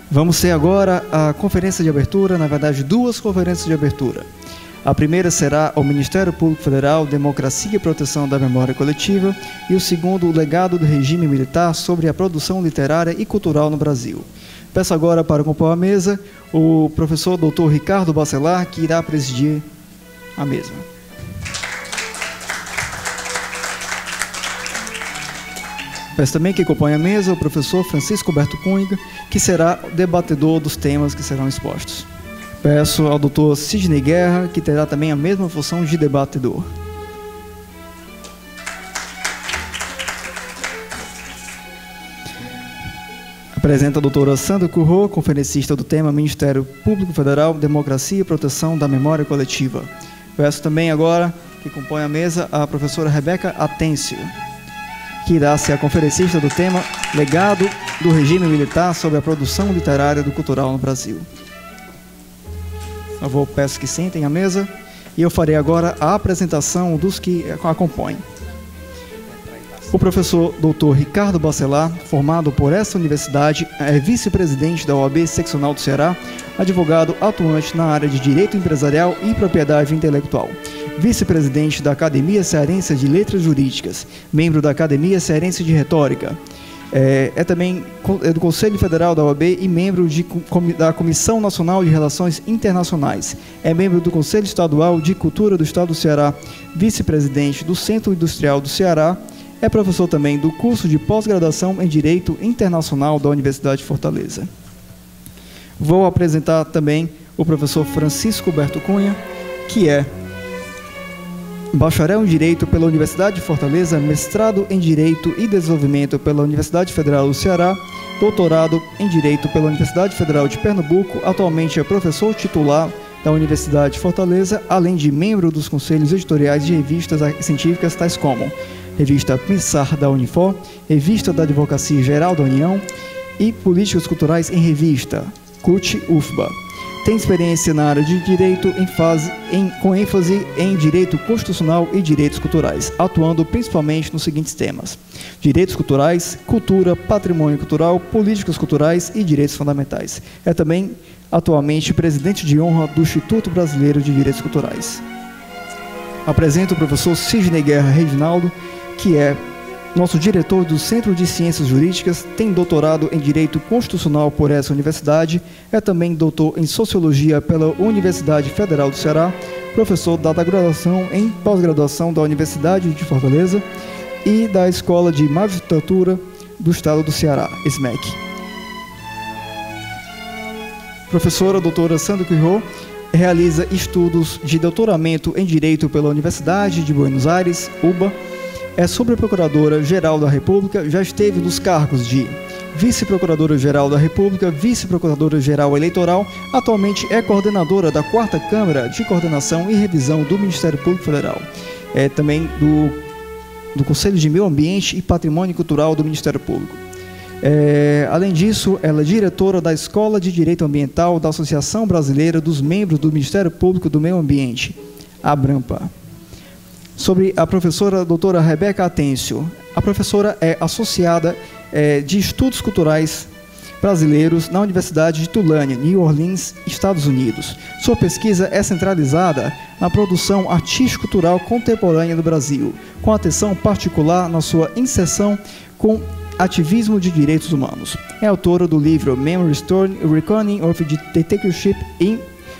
Vamos ter agora a conferência de abertura, na verdade, duas conferências de abertura. A primeira será o Ministério Público Federal, Democracia e Proteção da Memória Coletiva, e o segundo, o legado do regime militar sobre a produção literária e cultural no Brasil. Peço agora para compor a mesa o professor Dr. Ricardo Bacelar, que irá presidir a mesa. Peço também que acompanhe a mesa o professor Francisco Alberto Cunha, que será o debatedor dos temas que serão expostos. Peço ao Dr. Sidney Guerra, que terá também a mesma função de debatedor. Apresenta a doutora Sandra Curro, conferencista do tema Ministério Público Federal, Democracia e Proteção da Memória Coletiva. Peço também agora que compõe a mesa a professora Rebeca Atêncio, que irá ser a conferencista do tema Legado do Regime Militar sobre a Produção Literária e Cultural no Brasil. Por favor, peço que sentem à mesa e eu farei agora a apresentação dos que a compõem. O professor Dr. Ricardo Bacelar, formado por essa universidade, é vice-presidente da OAB Seccional do Ceará, advogado atuante na área de Direito Empresarial e Propriedade Intelectual, vice-presidente da Academia Cearense de Letras Jurídicas, membro da Academia Cearense de Retórica, também do Conselho Federal da OAB e membro da Comissão Nacional de Relações Internacionais, é membro do Conselho Estadual de Cultura do Estado do Ceará, vice-presidente do Centro Industrial do Ceará, é professor também do curso de pós-graduação em Direito Internacional da Universidade de Fortaleza. Vou apresentar também o professor Francisco Alberto Cunha, que é bacharel em Direito pela Universidade de Fortaleza, mestrado em Direito e Desenvolvimento pela Universidade Federal do Ceará, doutorado em Direito pela Universidade Federal de Pernambuco, atualmente é professor titular da Universidade de Fortaleza, além de membro dos conselhos editoriais de revistas científicas tais como Revista Pensar da Unifor, Revista da Advocacia Geral da União e Políticas Culturais em Revista, CUT-UFBA. Tem experiência na área de Direito com ênfase em Direito Constitucional e Direitos Culturais, atuando principalmente nos seguintes temas: Direitos Culturais, Cultura, Patrimônio Cultural, Políticas Culturais e Direitos Fundamentais. É também, atualmente, presidente de honra do Instituto Brasileiro de Direitos Culturais. Apresento o professor Sidney Guerra Reginaldo, que é nosso diretor do Centro de Ciências Jurídicas, tem doutorado em Direito Constitucional por essa universidade, é também doutor em Sociologia pela Universidade Federal do Ceará, professor da graduação em pós-graduação da Universidade de Fortaleza e da Escola de Magistratura do Estado do Ceará, SMEC. Professora doutora Sandra Curro realiza estudos de doutoramento em Direito pela Universidade de Buenos Aires, UBA, é subprocuradora-geral da República, já esteve nos cargos de vice-procuradora-geral da República, vice-procuradora-geral eleitoral, atualmente é coordenadora da 4ª Câmara de Coordenação e Revisão do Ministério Público Federal, é também do Conselho de Meio Ambiente e Patrimônio Cultural do Ministério Público. Além disso, ela é diretora da Escola de Direito Ambiental da Associação Brasileira dos Membros do Ministério Público do Meio Ambiente, ABRAMPA. Sobre a professora doutora Rebeca Atêncio. A professora é associada de Estudos Culturais Brasileiros na Universidade de Tulane, New Orleans, Estados Unidos. Sua pesquisa é centralizada na produção artístico-cultural contemporânea do Brasil, com atenção particular na sua inserção com ativismo de direitos humanos. É autora do livro Memory Story, Reckoning of Dictatorship in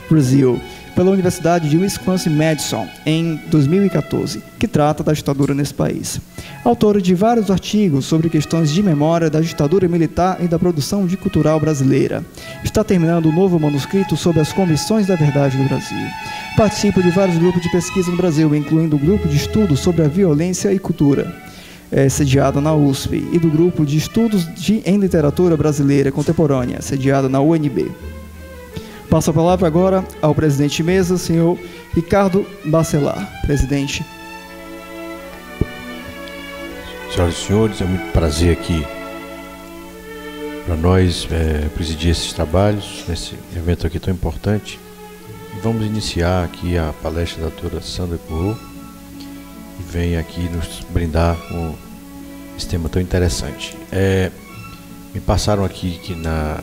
Brazil, pela Universidade de Wisconsin-Madison, em 2014, que trata da ditadura nesse país. Autora de vários artigos sobre questões de memória da ditadura militar e da produção de cultural brasileira. Está terminando um novo manuscrito sobre as Comissões da Verdade do Brasil. Participa de vários grupos de pesquisa no Brasil, incluindo o grupo de estudos sobre a violência e cultura, sediado na USP, e do grupo de estudos em literatura brasileira contemporânea, sediado na UNB. Passo a palavra agora ao presidente de mesa, senhor Ricardo Bacelar. Presidente. Senhoras e senhores, é muito prazer aqui para nós presidir esses trabalhos, nesse evento aqui tão importante. E vamos iniciar aqui a palestra da doutora Sandra Curro, que vem aqui nos brindar com esse tema tão interessante. Me passaram aqui que na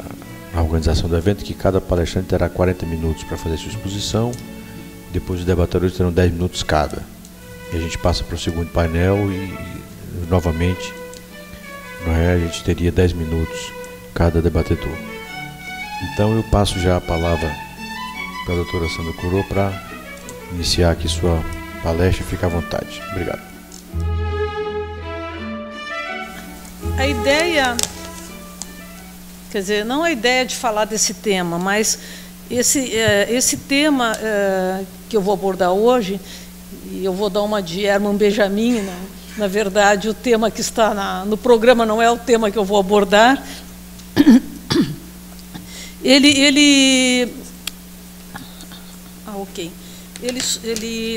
organização do evento que cada palestrante terá 40 minutos para fazer sua exposição, depois os debatedores terão 10 minutos cada. E a gente passa para o segundo painel e novamente a gente teria 10 minutos cada debatedor. Então eu passo já a palavra para a doutora Sandra Curro para iniciar aqui sua palestra. Fique à vontade. Obrigado. A ideia, quer dizer, não a ideia de falar desse tema, mas esse tema que eu vou abordar hoje, e eu vou dar uma de Herman Benjamin, na verdade o tema que está no programa não é o tema que eu vou abordar. Ele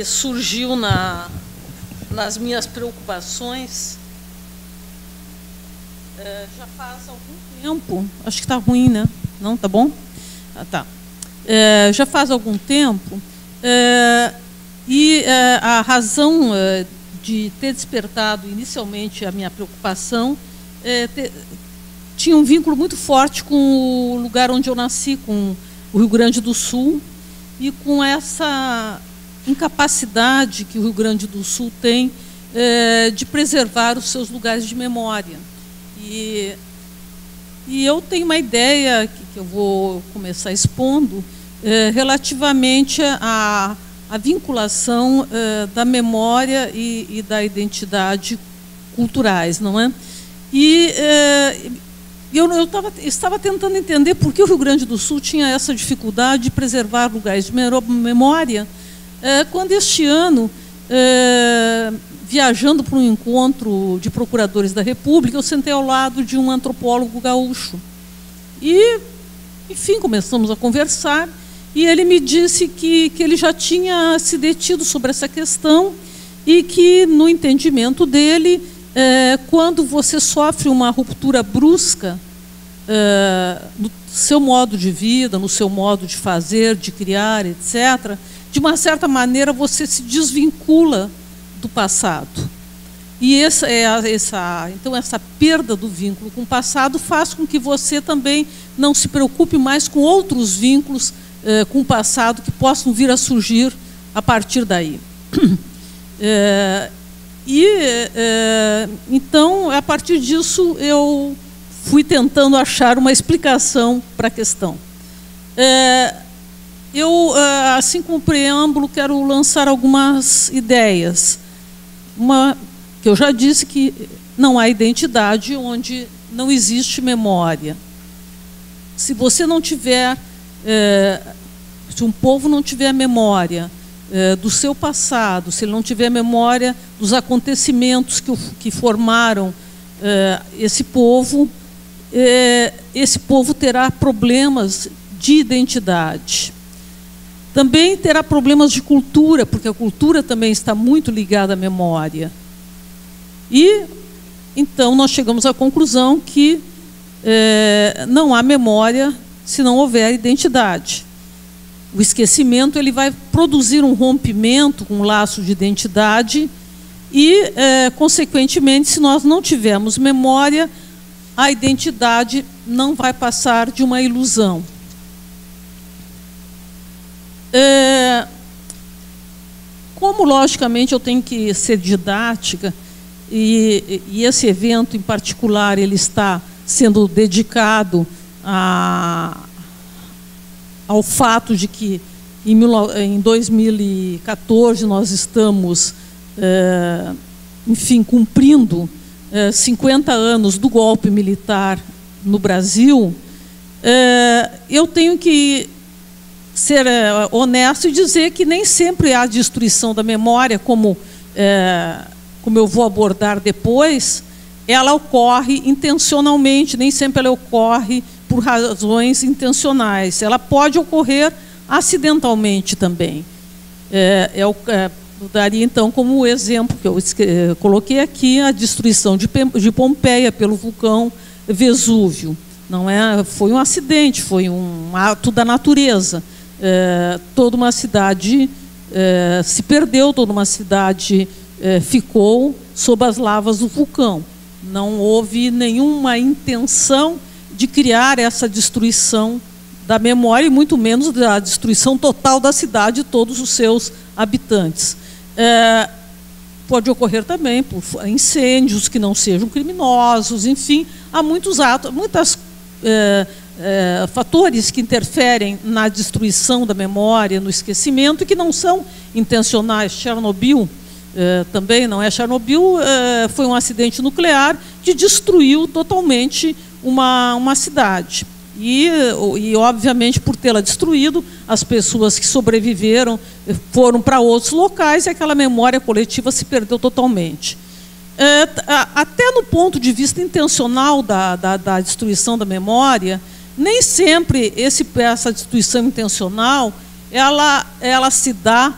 surgiu nas minhas preocupações já faz algum tempo. Acho que está ruim, né? Não, tá bom? Tá. Já faz algum tempo. A razão de ter despertado inicialmente a minha preocupação tinha um vínculo muito forte com o lugar onde eu nasci, com o Rio Grande do Sul, e com essa incapacidade que o Rio Grande do Sul tem de preservar os seus lugares de memória. E eu tenho uma ideia que eu vou começar expondo relativamente à vinculação da memória e da identidade culturais, não é? E eu estava tentando entender por que o Rio Grande do Sul tinha essa dificuldade de preservar lugares de memória, quando este ano, viajando para um encontro de procuradores da República, eu sentei ao lado de um antropólogo gaúcho. E, enfim, começamos a conversar, e ele me disse que ele já tinha se detido sobre essa questão e que, no entendimento dele, quando você sofre uma ruptura brusca no seu modo de vida, no seu modo de fazer, de criar, etc., de uma certa maneira você se desvincula do passado. E então essa perda do vínculo com o passado faz com que você também não se preocupe mais com outros vínculos com o passado que possam vir a surgir a partir daí. Então, a partir disso, eu fui tentando achar uma explicação para a questão. Assim como preâmbulo, quero lançar algumas ideias. Uma que eu já disse, que não há identidade onde não existe memória. Se você não tiver, se um povo não tiver memória do seu passado, se ele não tiver memória dos acontecimentos que formaram esse povo terá problemas de identidade. Também terá problemas de cultura, porque a cultura também está muito ligada à memória. E, então, nós chegamos à conclusão que não há memória se não houver identidade. O esquecimento ele vai produzir um rompimento com um laço de identidade e, consequentemente, se nós não tivermos memória, a identidade não vai passar de uma ilusão. Como, logicamente, eu tenho que ser didática, e esse evento em particular ele está sendo dedicado ao fato de que em 2014 nós estamos, enfim, cumprindo 50 anos do golpe militar no Brasil, eu tenho que ser honesto e dizer que nem sempre há destruição da memória, como eu vou abordar depois, ela ocorre intencionalmente, nem sempre ela ocorre por razões intencionais. Ela pode ocorrer acidentalmente também. Eu daria, então, como exemplo que eu coloquei aqui, a destruição de Pompeia pelo vulcão Vesúvio. Não é? Foi um acidente, foi um ato da natureza. Toda uma cidade se perdeu, toda uma cidade ficou sob as lavas do vulcão. Não houve nenhuma intenção de criar essa destruição da memória, e muito menos da destruição total da cidade e todos os seus habitantes. Pode ocorrer também por incêndios que não sejam criminosos, enfim, há muitos fatores que interferem na destruição da memória, no esquecimento, e que não são intencionais. Chernobyl também não é. Chernobyl foi um acidente nuclear que destruiu totalmente uma cidade. E, obviamente, por tê-la destruído, as pessoas que sobreviveram foram para outros locais e aquela memória coletiva se perdeu totalmente. Até no ponto de vista intencional da destruição da memória, nem sempre essa destruição intencional ela se dá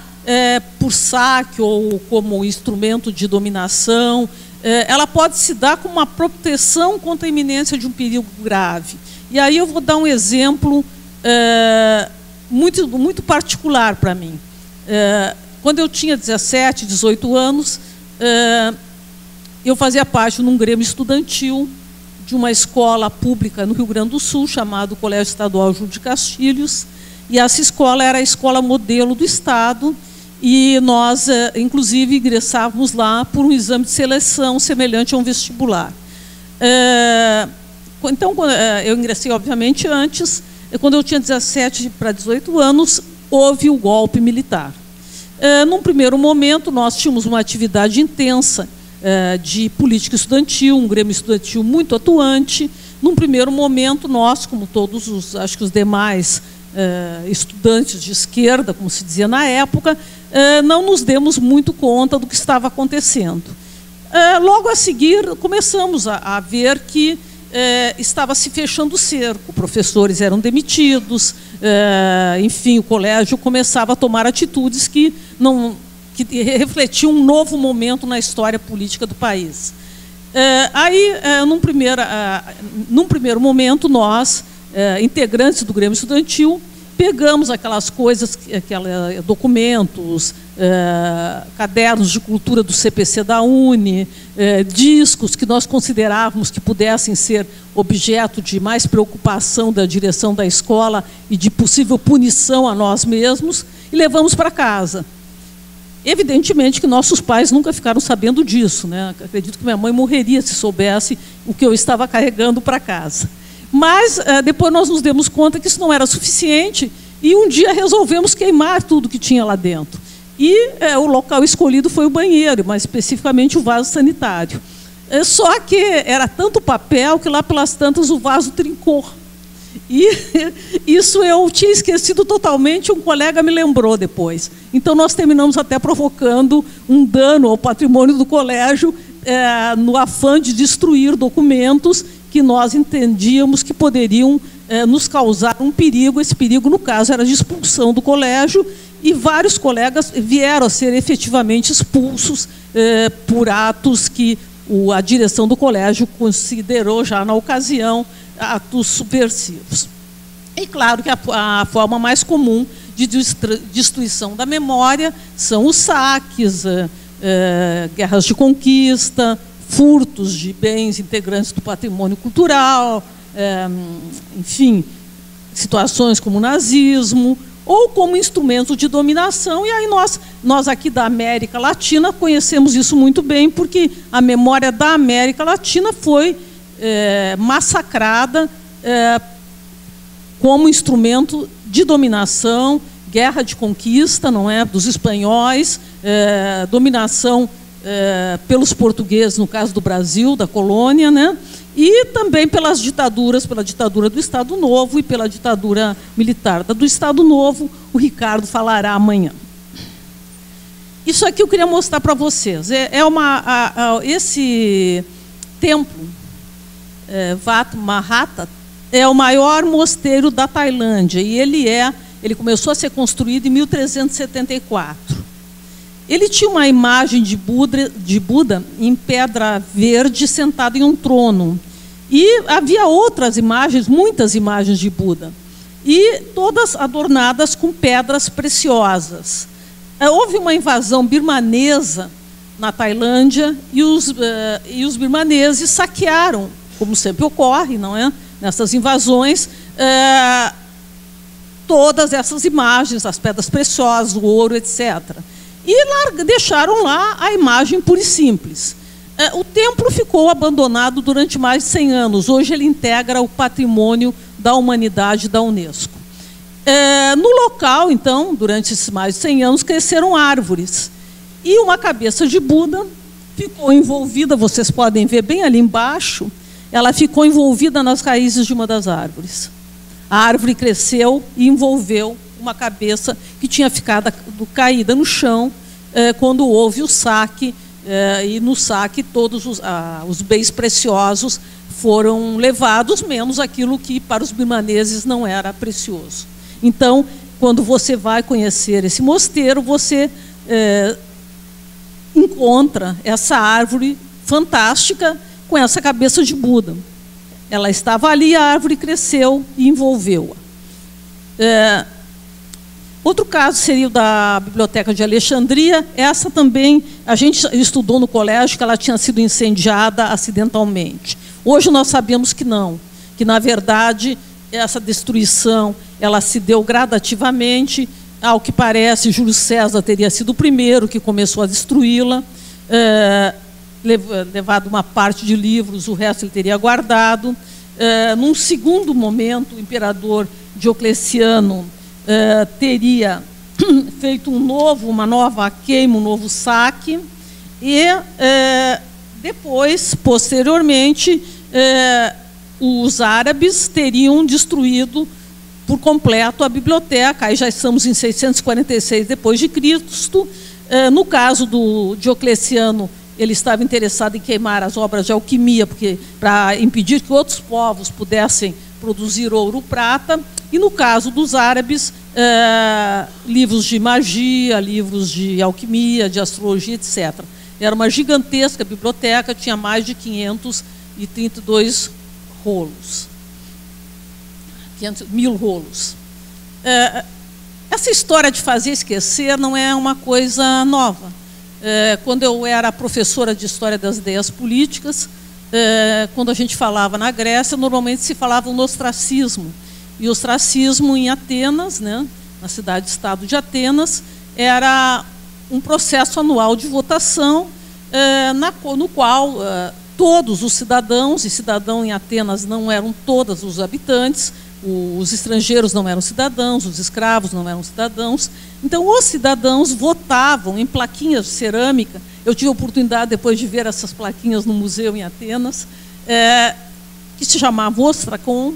por saque ou como instrumento de dominação. Ela pode se dar como uma proteção contra a iminência de um perigo grave. E aí eu vou dar um exemplo muito particular para mim. Quando eu tinha 17, 18 anos, eu fazia parte num grêmio estudantil de uma escola pública no Rio Grande do Sul, chamado Colégio Estadual Júlio de Castilhos, e essa escola era a escola modelo do Estado, e nós, inclusive, ingressávamos lá por um exame de seleção semelhante a um vestibular. Então, eu ingressei, obviamente, antes. Quando eu tinha 17 para 18 anos, houve o golpe militar. Num primeiro momento, nós tínhamos uma atividade intensa de política estudantil, um grêmio estudantil muito atuante. Num primeiro momento, nós, como todos acho que os demais estudantes de esquerda, como se dizia na época, não nos demos muito conta do que estava acontecendo. Logo a seguir, começamos a ver que estava se fechando o cerco, professores eram demitidos, enfim, o colégio começava a tomar atitudes que refletiam um novo momento na história política do país. Num primeiro momento, nós, integrantes do Grêmio Estudantil, pegamos aquelas coisas, documentos, cadernos de cultura do CPC da UNE, discos que nós considerávamos que pudessem ser objeto de mais preocupação da direção da escola e de possível punição a nós mesmos, e levamos para casa. Evidentemente que nossos pais nunca ficaram sabendo disso, né? Acredito que minha mãe morreria se soubesse o que eu estava carregando para casa. Mas depois nós nos demos conta que isso não era suficiente e um dia resolvemos queimar tudo que tinha lá dentro. E o local escolhido foi o banheiro, mais especificamente o vaso sanitário. Só que era tanto papel que lá pelas tantas o vaso trincou. E isso eu tinha esquecido totalmente, um colega me lembrou depois. Então nós terminamos até provocando um dano ao patrimônio do colégio, no afã de destruir documentos que nós entendíamos que poderiam nos causar um perigo. Esse perigo, no caso, era de expulsão do colégio, e vários colegas vieram a ser efetivamente expulsos por atos que a direção do colégio considerou já na ocasião atos subversivos. E claro que a forma mais comum de destruição da memória são os saques, guerras de conquista, furtos de bens integrantes do patrimônio cultural, enfim, situações como o nazismo, ou como instrumento de dominação. E aí nós aqui da América Latina conhecemos isso muito bem, porque a memória da América Latina foi massacrada como instrumento de dominação, guerra de conquista, não é, dos espanhóis, dominação pelos portugueses, no caso do Brasil, da colônia, né? E também pelas ditaduras, pela ditadura do Estado Novo e pela ditadura militar. Do Estado Novo, o Ricardo falará amanhã. Isso aqui eu queria mostrar para vocês. Esse templo, Wat Mahatha, é o maior mosteiro da Tailândia, e ele começou a ser construído em 1374. ele tinha uma imagem de Buda em pedra verde, sentado em um trono. E havia outras imagens, muitas imagens de Buda, e todas adornadas com pedras preciosas. Houve uma invasão birmanesa na Tailândia e os birmaneses saquearam, como sempre ocorre, não é? Nessas invasões, todas essas imagens, as pedras preciosas, o ouro, etc. E deixaram lá a imagem pura e simples. O templo ficou abandonado durante mais de 100 anos. Hoje ele integra o patrimônio da humanidade da Unesco. No local, então, durante esses mais de 100 anos, cresceram árvores. E uma cabeça de Buda ficou envolvida, vocês podem ver bem ali embaixo, ela ficou envolvida nas raízes de uma das árvores. A árvore cresceu e envolveu uma cabeça que tinha ficado caída no chão quando houve o saque, e no saque todos os bens preciosos foram levados, menos aquilo que para os birmaneses não era precioso. Então, quando você vai conhecer esse mosteiro, você encontra essa árvore fantástica com essa cabeça de Buda. Ela estava ali, a árvore cresceu e envolveu-a. Outro caso seria o da Biblioteca de Alexandria. Essa também, a gente estudou no colégio que ela tinha sido incendiada acidentalmente. Hoje nós sabemos que não, que na verdade essa destruição ela se deu gradativamente. Ao que parece, Júlio César teria sido o primeiro que começou a destruí-la, levado uma parte de livros, o resto ele teria guardado. Num segundo momento, o imperador Diocleciano teria feito uma nova queima, um novo saque, e depois, posteriormente, os árabes teriam destruído por completo a biblioteca. Aí já estamos em 646 depois de Cristo. No caso do Diocleciano, ele estava interessado em queimar as obras de alquimia, para impedir que outros povos pudessem produzir ouro, prata. E no caso dos árabes, livros de magia, livros de alquimia, de astrologia, etc. Era uma gigantesca biblioteca, tinha mais de 532 rolos. 500.000 rolos. Essa história de fazer esquecer não é uma coisa nova. Quando eu era professora de História das Ideias Políticas, quando a gente falava na Grécia, normalmente se falava no ostracismo. E o ostracismo em Atenas, né, na cidade-estado de Atenas, era um processo anual de votação, no qual todos os cidadãos, e cidadão em Atenas não eram todos os habitantes, os estrangeiros não eram cidadãos, os escravos não eram cidadãos. Então, os cidadãos votavam em plaquinhas de cerâmica. Eu tive a oportunidade, depois de ver essas plaquinhas no museu em Atenas, que se chamava Ostracon,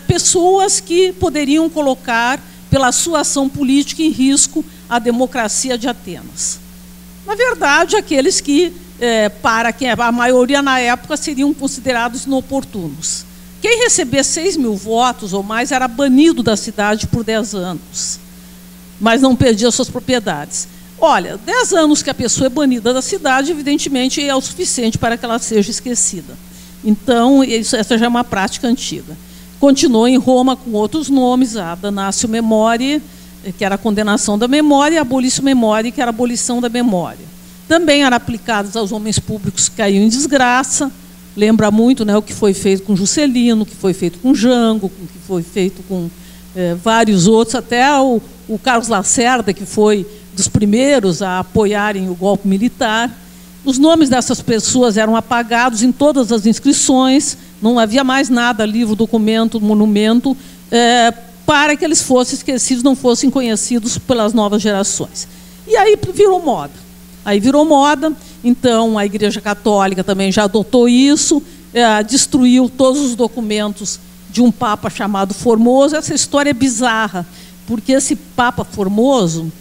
pessoas que poderiam colocar, pela sua ação política, em risco a democracia de Atenas. Na verdade, aqueles que, para quem a maioria na época, seriam considerados inoportunos. Quem recebesse 6.000 votos ou mais era banido da cidade por 10 anos, mas não perdia suas propriedades. Olha, 10 anos que a pessoa é banida da cidade, evidentemente, é o suficiente para que ela seja esquecida. Então, essa já é uma prática antiga. Continuou em Roma com outros nomes, a damnatio memoriae, que era a condenação da memória, e a abolitio memoriae, que era a abolição da memória. Também eram aplicadas aos homens públicos que caíam em desgraça. Lembra muito, né, o que foi feito com Juscelino, o que foi feito com Jango, o que foi feito com vários outros, até o Carlos Lacerda, que foi dos primeiros a apoiarem o golpe militar. Os nomes dessas pessoas eram apagados em todas as inscrições, não havia mais nada, livro, documento, monumento, para que eles fossem esquecidos, não fossem conhecidos pelas novas gerações. E aí virou moda. Então a Igreja Católica também já adotou isso, destruiu todos os documentos de um Papa chamado Formoso. Essa história é bizarra, porque esse Papa Formoso,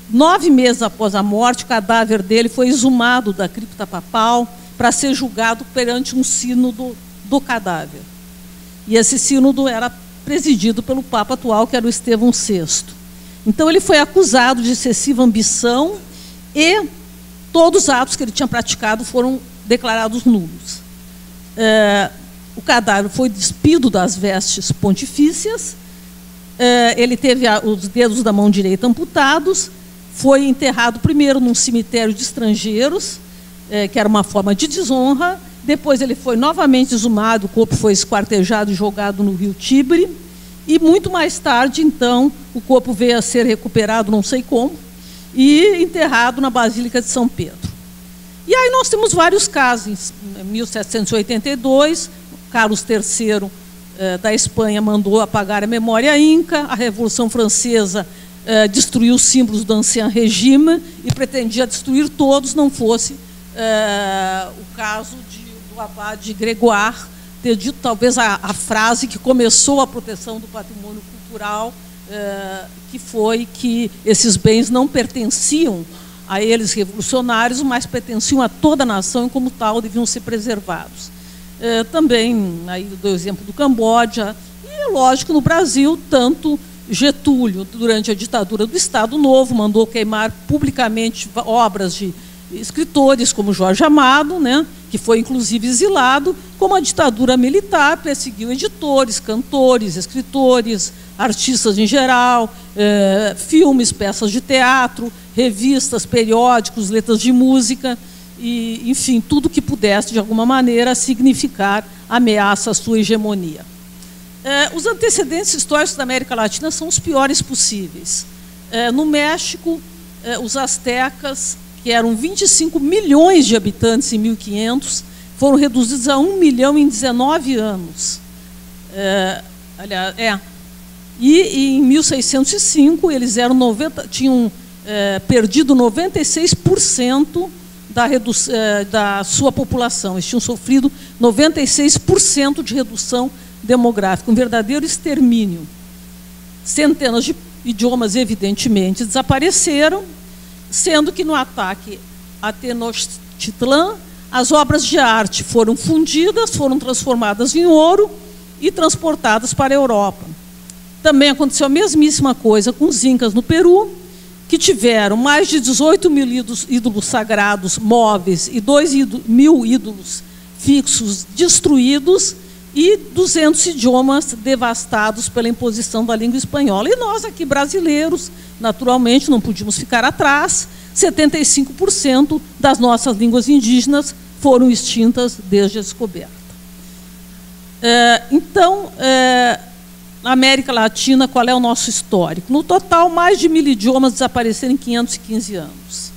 9 meses após a morte, o cadáver dele foi exumado da cripta papal para ser julgado perante um sínodo do cadáver. E esse sínodo era presidido pelo Papa atual, que era o Estevão VI. Então, ele foi acusado de excessiva ambição e todos os atos que ele tinha praticado foram declarados nulos. O cadáver foi despido das vestes pontifícias, ele teve os dedos da mão direita amputados, foi enterrado primeiro num cemitério de estrangeiros, que era uma forma de desonra. Depois ele foi novamente exumado, o corpo foi esquartejado e jogado no rio Tibre, e muito mais tarde, então, o corpo veio a ser recuperado, não sei como, e enterrado na Basílica de São Pedro. E aí nós temos vários casos. Em 1782, Carlos III da Espanha mandou apagar a memória inca, a Revolução Francesa destruiu os símbolos do Ancien Régime e pretendia destruir todos, não fosse o caso do abade Gregoire ter dito talvez a frase que começou a proteção do patrimônio cultural, que foi que esses bens não pertenciam a eles revolucionários, mas pertenciam a toda a nação e, como tal, deviam ser preservados. Também, aí dou o exemplo do Camboja, e, lógico, no Brasil, tanto Getúlio, durante a ditadura do Estado Novo, mandou queimar publicamente obras de escritores como Jorge Amado, né, que foi, inclusive, exilado, como a ditadura militar perseguiu editores, cantores, escritores, artistas em geral, filmes, peças de teatro, revistas, periódicos, letras de música, e, enfim, tudo que pudesse, de alguma maneira, significar ameaça à sua hegemonia. Os antecedentes históricos da América Latina são os piores possíveis. No México, os aztecas, que eram 25 milhões de habitantes em 1500, foram reduzidos a 1 milhão em 19 anos. E em 1605, eles tinham perdido 96% da sua população. Eles tinham sofrido 96% de redução demográfica, um verdadeiro extermínio. Centenas de idiomas, evidentemente, desapareceram, sendo que no ataque a Tenochtitlan, as obras de arte foram fundidas, foram transformadas em ouro e transportadas para a Europa. Também aconteceu a mesmíssima coisa com os incas no Peru, que tiveram mais de 18 mil ídolos sagrados móveis e 2.000 ídolos fixos destruídos e 200 idiomas devastados pela imposição da língua espanhola. E nós aqui, brasileiros, naturalmente, não podíamos ficar atrás. 75% das nossas línguas indígenas foram extintas desde a descoberta. Na América Latina, qual é o nosso histórico? No total, mais de 1.000 idiomas desapareceram em 515 anos.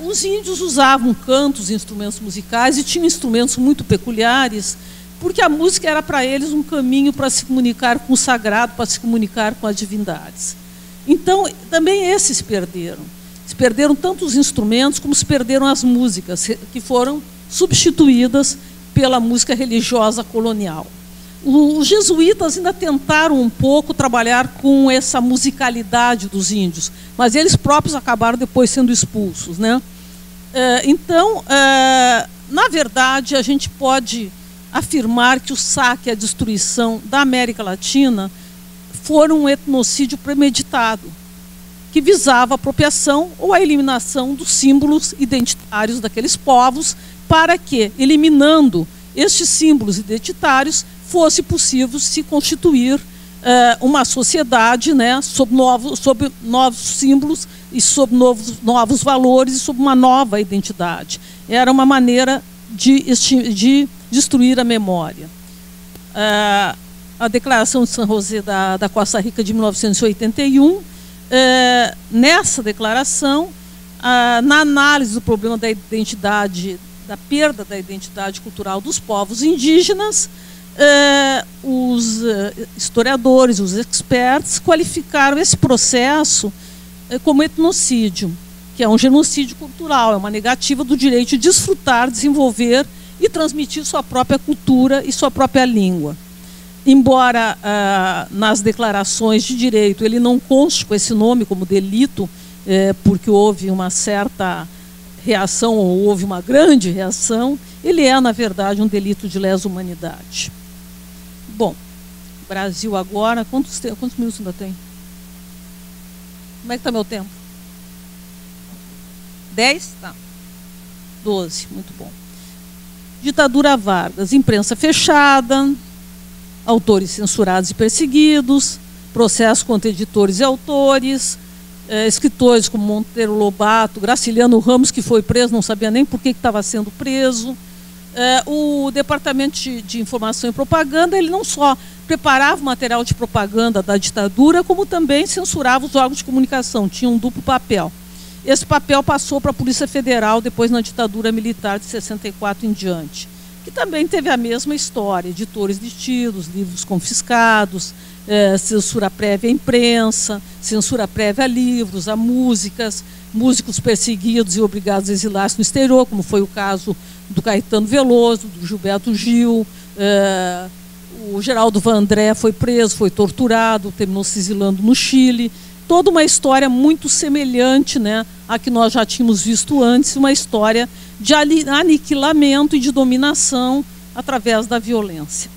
Os índios usavam cantos, instrumentos musicais, e tinham instrumentos muito peculiares, porque a música era para eles um caminho para se comunicar com o sagrado, para se comunicar com as divindades. Então, também esses se perderam. Se perderam tanto os instrumentos como se perderam as músicas, que foram substituídas pela música religiosa colonial. Os jesuítas ainda tentaram um pouco trabalhar com essa musicalidade dos índios, mas eles próprios acabaram depois sendo expulsos, né? Na verdade, a gente pode afirmar que o saque e a destruição da América Latina foram um etnocídio premeditado, que visava a apropriação ou a eliminação dos símbolos identitários daqueles povos, para que, eliminando estes símbolos identitários, fosse possível se constituir uma sociedade, né, sob novos símbolos e sob novos valores e sob uma nova identidade. Era uma maneira de destruir a memória. A Declaração de San José da Costa Rica de 1981, nessa declaração, na análise do problema da identidade, da perda da identidade cultural dos povos indígenas, os historiadores, os experts, qualificaram esse processo como etnocídio, que é um genocídio cultural, é uma negativa do direito de desfrutar, desenvolver e transmitir sua própria cultura e sua própria língua. Embora nas declarações de direito ele não conste com esse nome como delito, porque houve uma certa reação, ou houve uma grande reação, ele é, na verdade, um delito de lesa humanidade. Bom, Brasil agora, quantos minutos ainda tem? Como é que está meu tempo? 10? Tá. 12, muito bom. Ditadura Vargas, imprensa fechada, autores censurados e perseguidos, processo contra editores e autores, escritores como Monteiro Lobato, Graciliano Ramos, que foi preso, não sabia nem por que estava sendo preso. O Departamento de Informação e Propaganda, ele não só preparava o material de propaganda da ditadura, como também censurava os órgãos de comunicação, tinha um duplo papel. Esse papel passou para a Polícia Federal depois na ditadura militar de 64 em diante, que também teve a mesma história, editores detidos, livros confiscados, censura prévia à imprensa, censura prévia a livros, a músicas, músicos perseguidos e obrigados a exilar-se no exterior, como foi o caso do Caetano Veloso, do Gilberto Gil, o Geraldo Vandré foi preso, foi torturado, terminou se exilando no Chile. Toda uma história muito semelhante, né, à que nós já tínhamos visto antes, uma história de aniquilamento e de dominação através da violência.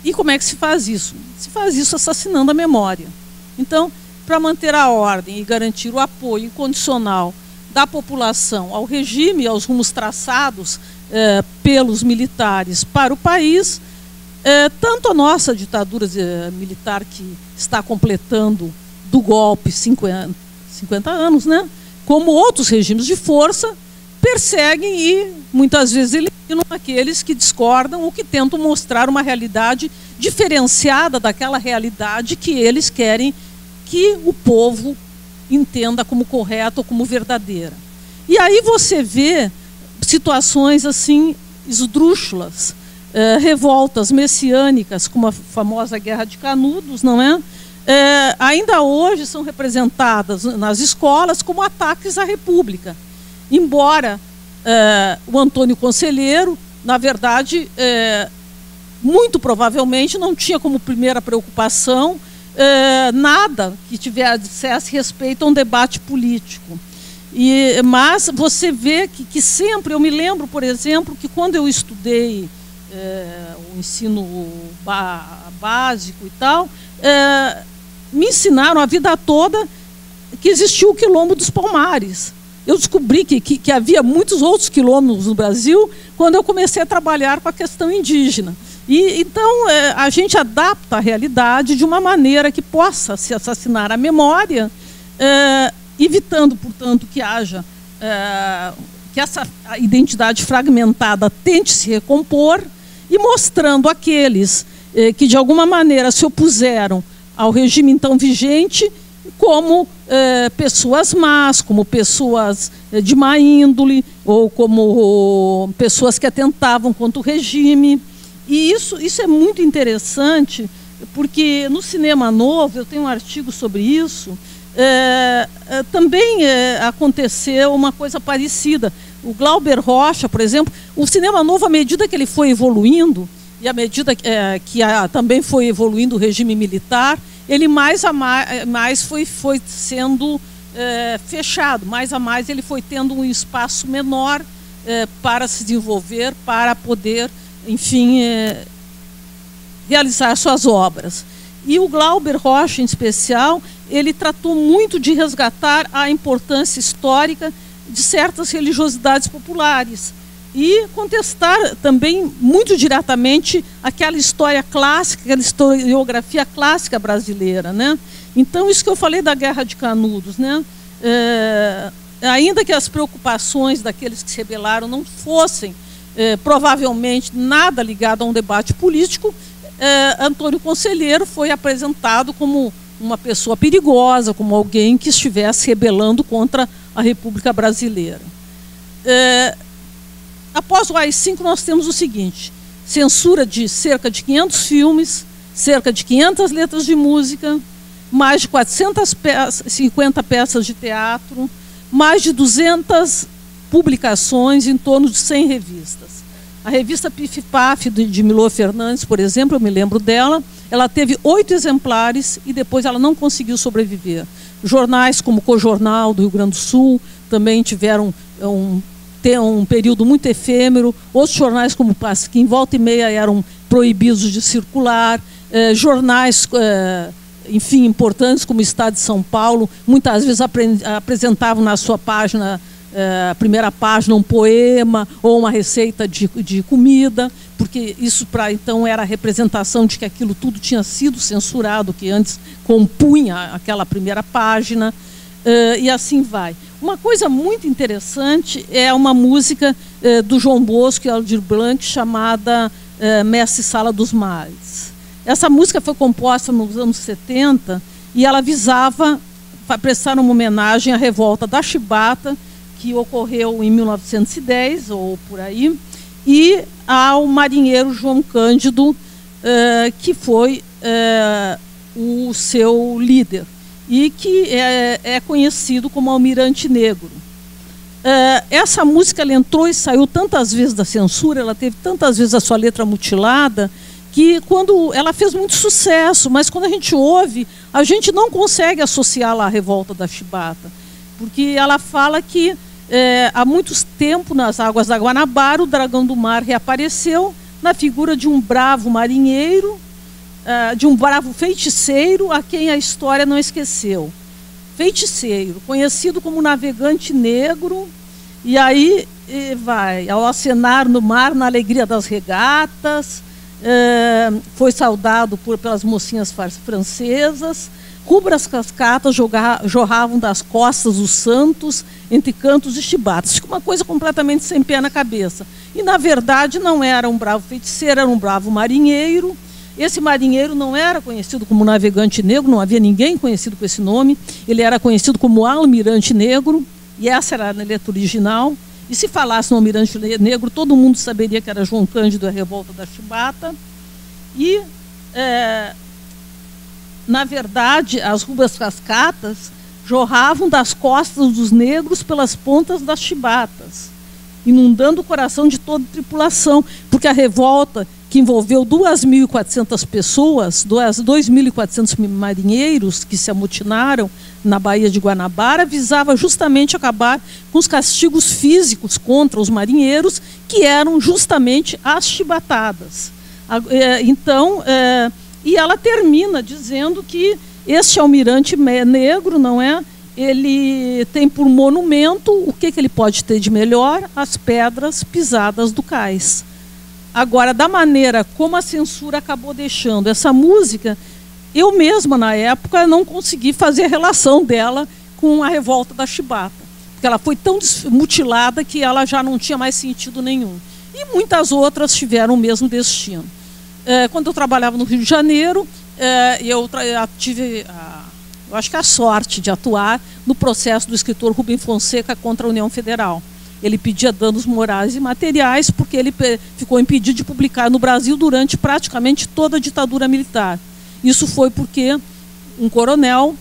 E como é que se faz isso? Se faz isso assassinando a memória. Então, para manter a ordem e garantir o apoio incondicional da população ao regime e aos rumos traçados pelos militares para o país, tanto a nossa ditadura militar, que está completando do golpe 50 anos, né, como outros regimes de força, perseguem e muitas vezes eliminam aqueles que discordam ou que tentam mostrar uma realidade diferenciada daquela realidade que eles querem que o povo entenda como correta ou como verdadeira. E aí você vê situações assim esdrúxulas, revoltas messiânicas, como a famosa Guerra de Canudos, não é? Ainda hoje são representadas nas escolas como ataques à República. Embora o Antônio Conselheiro, na verdade, muito provavelmente não tinha como primeira preocupação nada que dissesse respeito a um debate político. Mas você vê que sempre, eu me lembro, por exemplo, que quando eu estudei o ensino básico e tal, me ensinaram a vida toda que existiu o Quilombo dos Palmares. Eu descobri que havia muitos outros quilombos no Brasil quando eu comecei a trabalhar com a questão indígena. Então, a gente adapta a realidade de uma maneira que possa se assassinar a memória, evitando, portanto, que haja que essa identidade fragmentada tente se recompor e mostrando aqueles que, de alguma maneira, se opuseram ao regime então vigente como pessoas más, como pessoas de má índole, ou como pessoas que atentavam contra o regime. E isso é muito interessante, porque no Cinema Novo, eu tenho um artigo sobre isso, também aconteceu uma coisa parecida. O Glauber Rocha, por exemplo, o Cinema Novo, à medida que ele foi evoluindo, e à medida que também foi evoluindo o regime militar, ele mais foi sendo fechado, mais a mais ele foi tendo um espaço menor para se desenvolver, para poder, enfim, realizar suas obras. E o Glauber Rocha, em especial, ele tratou muito de resgatar a importância histórica de certas religiosidades populares e contestar também muito diretamente aquela história clássica, aquela historiografia clássica brasileira, né? Então, isso que eu falei da Guerra de Canudos, né? Ainda que as preocupações daqueles que se rebelaram não fossem provavelmente nada ligado a um debate político, Antônio Conselheiro foi apresentado como uma pessoa perigosa, como alguém que estivesse rebelando contra a República Brasileira. Após o AI-5, nós temos o seguinte: censura de cerca de 500 filmes, cerca de 500 letras de música, mais de 450 peças de teatro, mais de 200 publicações, em torno de 100 revistas. A revista Pif Paf, de Milô Fernandes, por exemplo, eu me lembro dela, ela teve 8 exemplares e depois ela não conseguiu sobreviver. Jornais como o Cojornal, do Rio Grande do Sul, também tiveram um período muito efêmero. Outros jornais como o Pasquim, volta e meia, eram proibidos de circular. Jornais enfim, importantes, como o Estado de São Paulo, muitas vezes apresentavam na sua página, primeira página, um poema ou uma receita de comida, porque isso então era a representação de que aquilo tudo tinha sido censurado, que antes compunha aquela primeira página, e assim vai. Uma coisa muito interessante é uma música do João Bosco e Aldir Blanc, chamada Mestre Sala dos Males. Essa música foi composta nos anos 70 e ela visava prestar uma homenagem à revolta da Chibata, que ocorreu em 1910, ou por aí, e ao marinheiro João Cândido, que foi o seu líder, e que é conhecido como Almirante Negro. Essa música ela entrou e saiu tantas vezes da censura, ela teve tantas vezes a sua letra mutilada, que quando ela fez muito sucesso, mas quando a gente ouve, a gente não consegue associá-la à revolta da Chibata, porque ela fala que há muito tempo, nas águas da Guanabara, o dragão do mar reapareceu na figura de um bravo marinheiro, de um bravo feiticeiro, a quem a história não esqueceu. Feiticeiro, conhecido como navegante negro, e aí vai, ao acenar no mar, na alegria das regatas, foi saudado pelas mocinhas francesas. Rubras cascatas jorravam das costas dos santos entre cantos e chibatas. Fica uma coisa completamente sem pé na cabeça. E, na verdade, não era um bravo feiticeiro, era um bravo marinheiro. Esse marinheiro não era conhecido como navegante negro, não havia ninguém conhecido com esse nome. Ele era conhecido como Almirante Negro, e essa era a letra original. E se falasse no Almirante Negro, todo mundo saberia que era João Cândido e a revolta da Chibata. E... na verdade, as rubras cascatas jorravam das costas dos negros pelas pontas das chibatas, inundando o coração de toda a tripulação, porque a revolta, que envolveu 2.400 pessoas, 2.400 marinheiros que se amotinaram na Baía de Guanabara, visava justamente acabar com os castigos físicos contra os marinheiros, que eram justamente as chibatadas. Então... e ela termina dizendo que este almirante negro, não é? Ele tem por monumento, o que ele pode ter de melhor? As pedras pisadas do cais. Agora, da maneira como a censura acabou deixando essa música, eu mesma, na época, não consegui fazer a relação dela com a revolta da Chibata, porque ela foi tão mutilada que ela já não tinha mais sentido nenhum. E muitas outras tiveram o mesmo destino. Quando eu trabalhava no Rio de Janeiro, eu tive, eu acho que a sorte de atuar no processo do escritor Rubem Fonseca contra a União Federal. Ele pedia danos morais e materiais porque ele ficou impedido de publicar no Brasil durante praticamente toda a ditadura militar. Isso foi porque um coronel,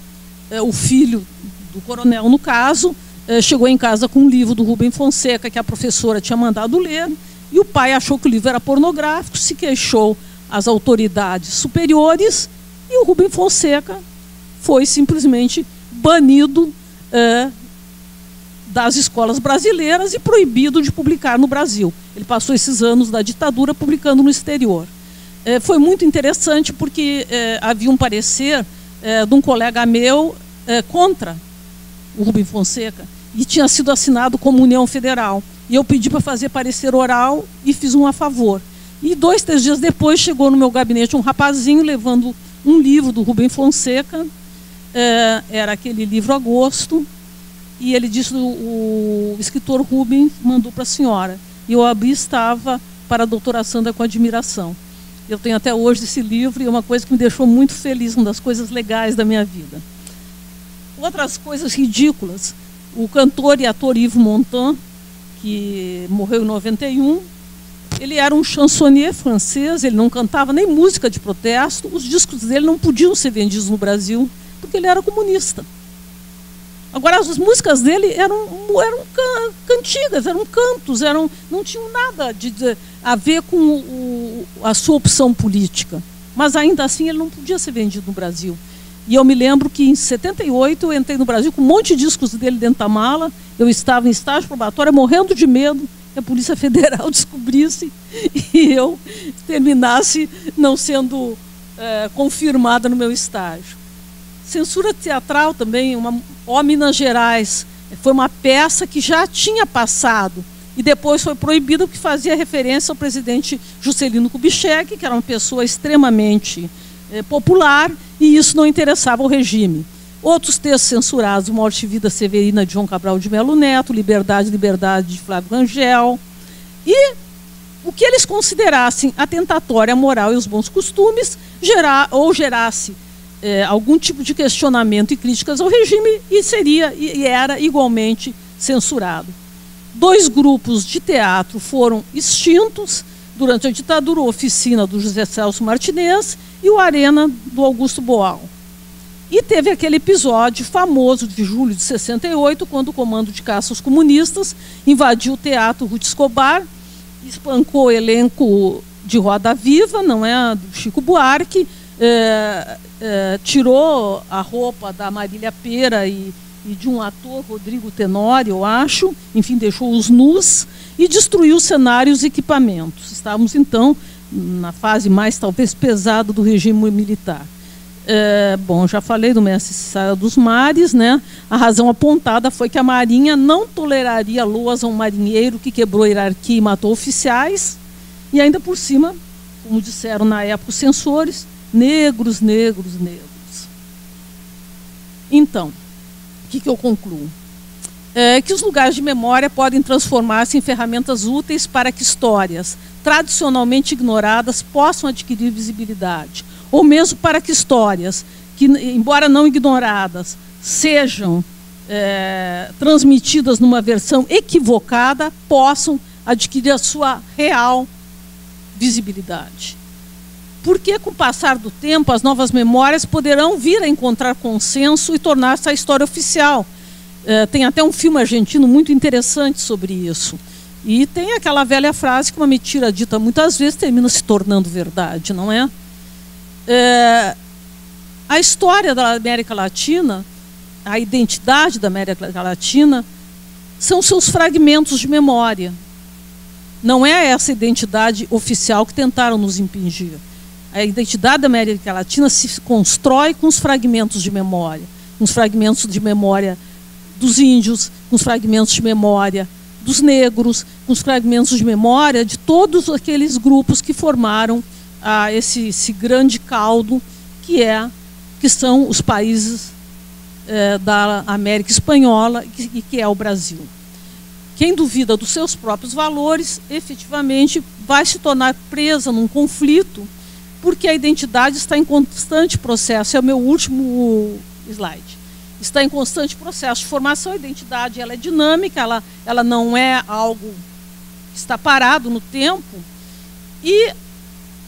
o filho do coronel no caso, chegou em casa com um livro do Rubem Fonseca que a professora tinha mandado ler, e o pai achou que o livro era pornográfico, se queixou às autoridades superiores, e o Rubem Fonseca foi simplesmente banido das escolas brasileiras e proibido de publicar no Brasil. Ele passou esses anos da ditadura publicando no exterior. Foi muito interessante porque havia um parecer de um colega meu contra o Rubem Fonseca, e tinha sido assinado como União Federal. E eu pedi para fazer parecer oral e fiz um a favor. E 2, 3 dias depois chegou no meu gabinete um rapazinho levando um livro do Rubem Fonseca, era aquele livro Agosto, e ele disse, o escritor Rubem mandou para a senhora. E eu abri, estava para a doutora Sandra com admiração. Eu tenho até hoje esse livro e é uma coisa que me deixou muito feliz, uma das coisas legais da minha vida. Outras coisas ridículas, o cantor e ator Yves Montand, que morreu em 91, ele era um chansonnier francês, ele não cantava nem música de protesto, os discos dele não podiam ser vendidos no Brasil, porque ele era comunista. Agora, as músicas dele eram cantigas, eram cantos, não tinham nada a ver com a sua opção política. Mas, ainda assim, ele não podia ser vendido no Brasil. E eu me lembro que, em 78, eu entrei no Brasil com um monte de discos dele dentro da mala, eu estava em estágio probatório, morrendo de medo que a Polícia Federal descobrisse e eu terminasse não sendo confirmada no meu estágio. Censura teatral também, Ó Minas Gerais, foi uma peça que já tinha passado e depois foi proibida porque fazia referência ao presidente Juscelino Kubitschek, que era uma pessoa extremamente popular, e isso não interessava ao regime. Outros textos censurados: Morte e Vida Severina, de João Cabral de Melo Neto, Liberdade, Liberdade, de Flávio Rangel. E o que eles considerassem atentatória à moral e os bons costumes, gerasse algum tipo de questionamento e críticas ao regime, e era igualmente censurado. 2 grupos de teatro foram extintos durante a ditadura: a Oficina, do José Celso Martinez, e o Arena, do Augusto Boal. E teve aquele episódio famoso de julho de 68, quando o comando de caça aos comunistas invadiu o Teatro Ruth Escobar, espancou o elenco de Roda Viva, não é, do Chico Buarque, tirou a roupa da Marília Pêra e de um ator, Rodrigo Tenório, eu acho, enfim, deixou-os nus e destruiu cenários e equipamentos. Estávamos, então, na fase mais, talvez, pesada do regime militar. Bom, já falei do Mestre Sala dos Mares, né? A razão apontada foi que a Marinha não toleraria loas a um marinheiro que quebrou a hierarquia e matou oficiais, e ainda por cima, como disseram na época os censores, negros, negros, negros. Então, o que eu concluo? Que os lugares de memória podem transformar-se em ferramentas úteis para que histórias tradicionalmente ignoradas possam adquirir visibilidade, ou mesmo para que histórias que, embora não ignoradas, sejam transmitidas numa versão equivocada, possam adquirir a sua real visibilidade. Porque, com o passar do tempo, as novas memórias poderão vir a encontrar consenso e tornar-se a história oficial. Tem até um filme argentino muito interessante sobre isso. E tem aquela velha frase que uma mentira dita muitas vezes termina se tornando verdade, não é? A história da América Latina, a identidade da América Latina, são seus fragmentos de memória. Não é essa identidade oficial que tentaram nos impingir. A identidade da América Latina se constrói com os fragmentos de memória. Com os fragmentos de memória dos índios, com os fragmentos de memória dos negros, com os fragmentos de memória de todos aqueles grupos que formaram esse grande caldo que são os países da América Espanhola e que é o Brasil. Quem duvida dos seus próprios valores, efetivamente, vai se tornar presa num conflito, porque a identidade está em constante processo. É o meu último slide. Está em constante processo de formação. A identidade ela é dinâmica, ela não é algo que está parado no tempo. E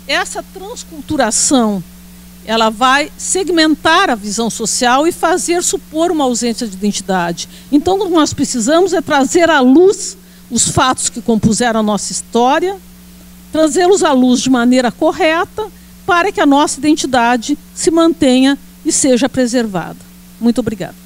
essa transculturação ela vai segmentar a visão social e fazer supor uma ausência de identidade. Então, o que nós precisamos é trazer à luz os fatos que compuseram a nossa história, trazê-los à luz de maneira correta, para que a nossa identidade se mantenha e seja preservada. Muito obrigada.